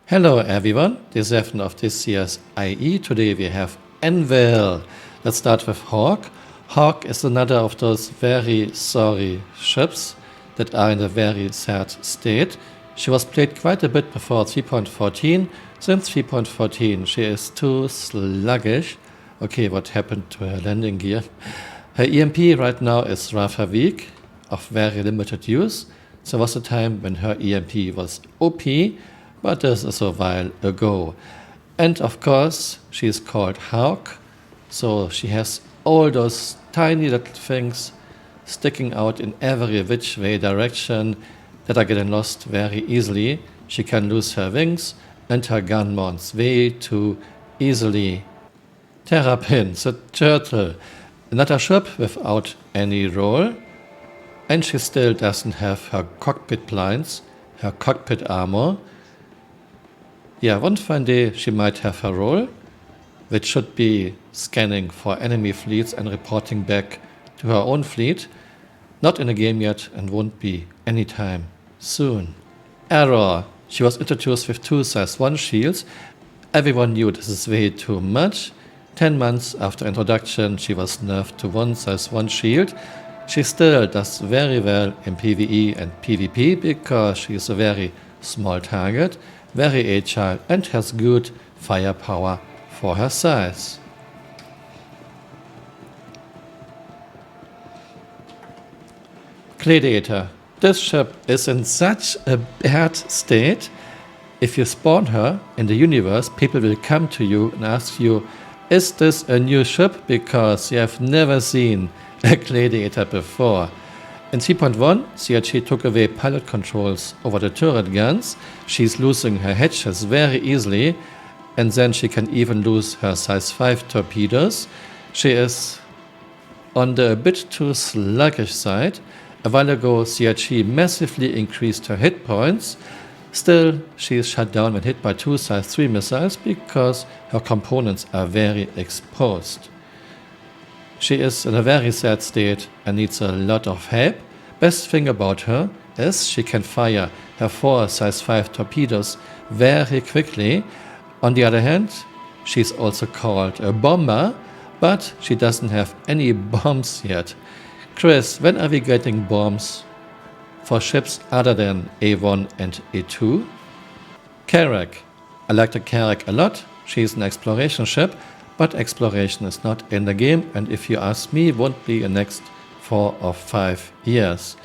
Hello everyone, this is Evan of this year's IAE. Today we have Anvil. Let's start with Hawk. Hawk is another of those very sorry ships that are in a very sad state. She was played quite a bit before 3.14. Since 3.14 she is too sluggish. Okay, what happened to her landing gear? Her EMP right now is rather weak, of very limited use. There was a time when her EMP was OP, but this is a while ago. And of course, she is called Hawk, so she has all those tiny little things sticking out in every which way direction that are getting lost very easily. She can lose her wings, and her gun mounts way too easily. Terrapin, the turtle, another ship without any role, and she still doesn't have her cockpit blinds, her cockpit armor. Yeah, one fine day she might have her role, which should be scanning for enemy fleets and reporting back to her own fleet. Not in the game yet and won't be anytime soon. Error. She was introduced with 2 size 1 shields. Everyone knew this is way too much. 10 months after introduction she was nerfed to 1 size 1 shield. She still does very well in PvE and PvP because she is a very small target, very agile and has good firepower for her size. Gladiator. This ship is in such a bad state. If you spawn her in the universe, people will come to you and ask you, is this a new ship? Because you have never seen a Gladiator before. In 3.1, CRG took away pilot controls over the turret guns. She's losing her hatches very easily, and then she can even lose her size 5 torpedoes. She is on the a bit too sluggish side. A while ago, CRG massively increased her hit points. Still, she is shut down when hit by 2 size 3 missiles because her components are very exposed. She is in a very sad state and needs a lot of help. Best thing about her is she can fire her 4 size 5 torpedoes very quickly. On the other hand, she's also called a bomber, but she doesn't have any bombs yet. Chris, when are we getting bombs for ships other than A1 and A2? Carrack. I like the Carrack a lot. She's an exploration ship, but exploration is not in the game, and if you ask me, won't be in the next 4 or 5 years.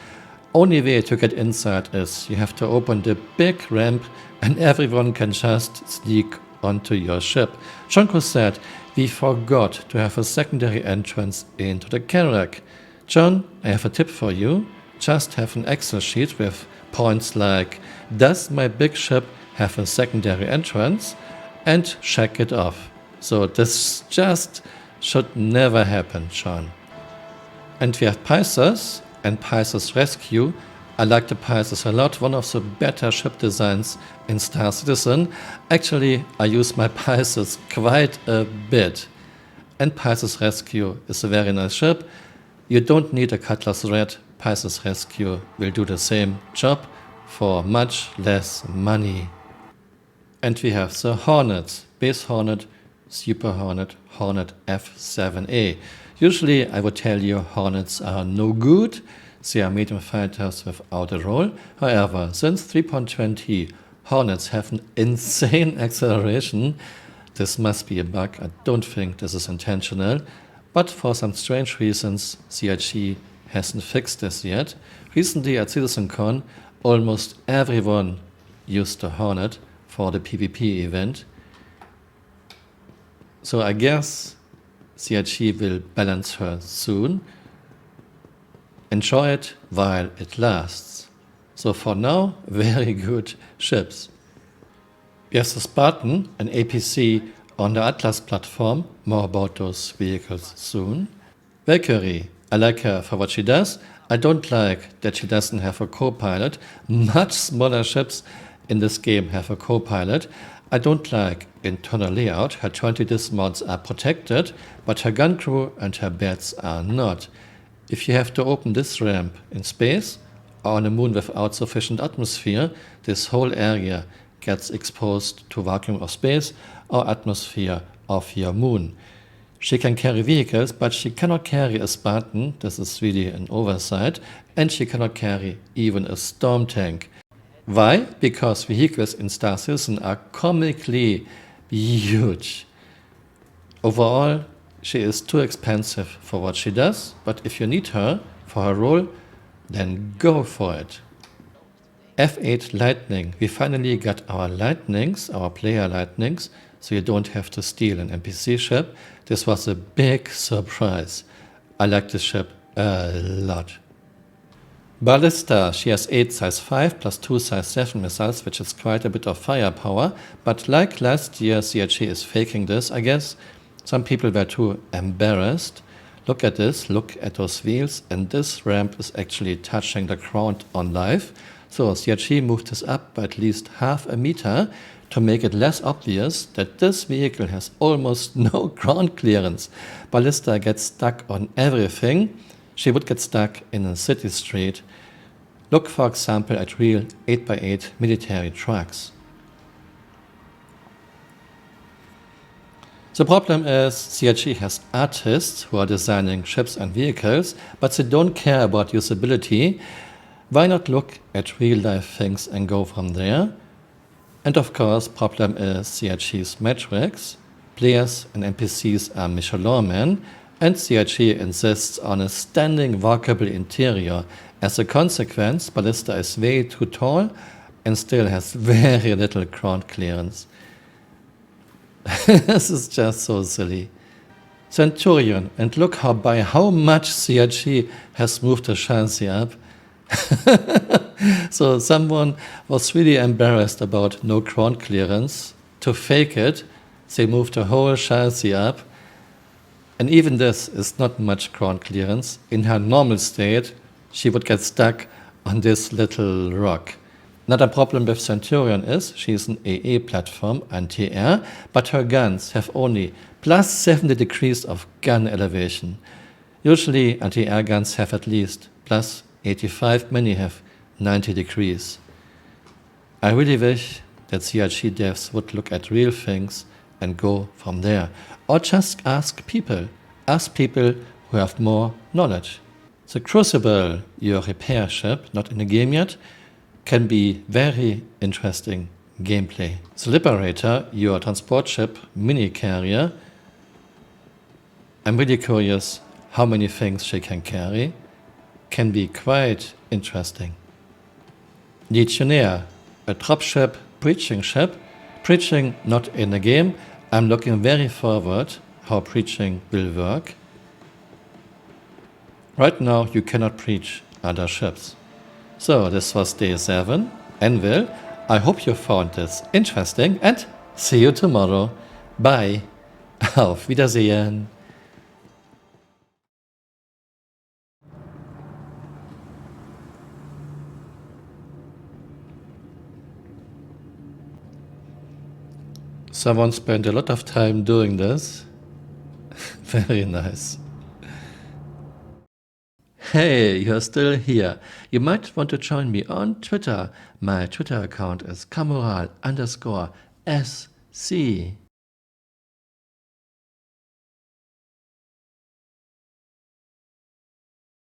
Only way to get inside is you have to open the big ramp and everyone can just sneak onto your ship. Jonko said, we forgot to have a secondary entrance into the Carrack. John, I have a tip for you. Just have an Excel sheet with points like, does my big ship have a secondary entrance? And check it off. So this just should never happen, Sean. And we have Pisces and Pisces Rescue. I like the Pisces a lot, one of the better ship designs in Star Citizen. Actually, I use my Pisces quite a bit. And Pisces Rescue is a very nice ship. You don't need a Cutlass Red. Pisces Rescue will do the same job for much less money. And we have the Hornets, Base Hornet, Super Hornet, Hornet F7A. Usually I would tell you Hornets are no good. They are medium fighters without a role. However, since 3.20, Hornets have an insane acceleration. This must be a bug. I don't think this is intentional. But for some strange reasons, CRG hasn't fixed this yet. Recently at CitizenCon, almost everyone used the Hornet for the PvP event. So I guess CRG will balance her soon. Enjoy it while it lasts. So for now, very good ships. We have the Spartan, an APC on the Atlas platform. More about those vehicles soon. Valkyrie, I like her for what she does. I don't like that she doesn't have a co-pilot. Much smaller ships in this game have a co-pilot. I don't like internal layout. Her 20 dismounts are protected, but her gun crew and her beds are not. If you have to open this ramp in space or on a moon without sufficient atmosphere, this whole area gets exposed to vacuum of space or atmosphere of your moon. She can carry vehicles, but she cannot carry a Spartan, this is really an oversight, and she cannot carry even a storm tank. Why? Because vehicles in Star Citizen are comically huge. Overall, she is too expensive for what she does, but if you need her for her role, then go for it. F8 Lightning. We finally got our Lightnings, our player Lightnings, so you don't have to steal an NPC ship. This was a big surprise. I like this ship a lot. Ballista, she has 8 size 5 plus 2 size 7 missiles, which is quite a bit of firepower, but like last year, CHG is faking this, I guess. Some people were too embarrassed. Look at this, look at those wheels, and this ramp is actually touching the ground on live. So CHG moved this up by at least half a meter to make it less obvious that this vehicle has almost no ground clearance. Ballista gets stuck on everything. She would get stuck in a city street. Look, for example, at real 8x8 military trucks. The problem is CHG has artists who are designing ships and vehicles, but they don't care about usability. Why not look at real-life things and go from there? And of course, problem is CHG's metrics. Players and NPCs are Michelin men, and CHG insists on a standing walkable interior. As a consequence, Ballista is way too tall and still has very little ground clearance. This is just so silly. Centurion, and look by how much CHG has moved the chassis up. So someone was really embarrassed about no ground clearance. To fake it, they moved the whole chassis up. And even this is not much ground clearance. In her normal state, she would get stuck on this little rock. Another problem with Centurion is she's an AA platform, anti-air, but her guns have only plus 70 degrees of gun elevation. Usually anti-air guns have at least plus 85, many have 90 degrees. I really wish that CRG devs would look at real things and go from there. Or just ask people who have more knowledge. The Crucible, your repair ship, not in the game yet, can be very interesting gameplay. The Liberator, your transport ship, mini carrier, I'm really curious how many things she can carry. Can be quite interesting. Legionnaire, a dropship, preaching ship. Preaching not in the game. I'm looking very forward how preaching will work. Right now you cannot preach other ships. So this was day 7, Anvil. I hope you found this interesting and see you tomorrow. Bye. Auf Wiedersehen. Someone spent a lot of time doing this. Very nice. Hey, you're still here. You might want to join me on Twitter. My Twitter account is Camural_SC.